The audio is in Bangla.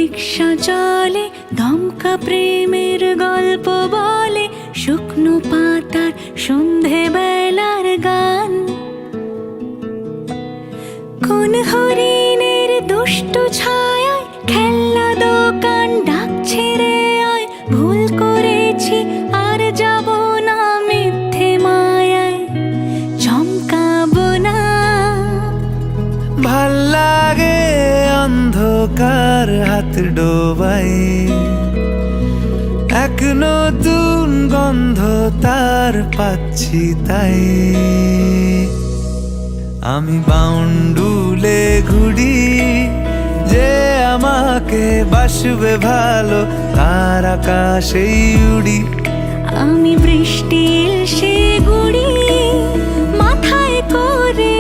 রিক্সা চলে, দমকা প্রেমের গল্প বলে, শুকনো পাতার সন্ধে বেলার গান। কোন হরিণের দুষ্টু ছায়ায় খেলনা দোকান ডাকছে রে আয়, ভুল করেছি আর যাব না মিথ্যে মায়ায়, চমকাবো না। ভাল লাগে অন্ধকার হাত ডোবাই, এক নতুন গন্ধ তার পাচ্ছি তাই। আমি বাউন্ডুলে ঘুরি, যে আমাকে বাসবে ভালো তার আকাশেই উড়ি। আমি বৃষ্টির সে গুড়ি, মাথায় করে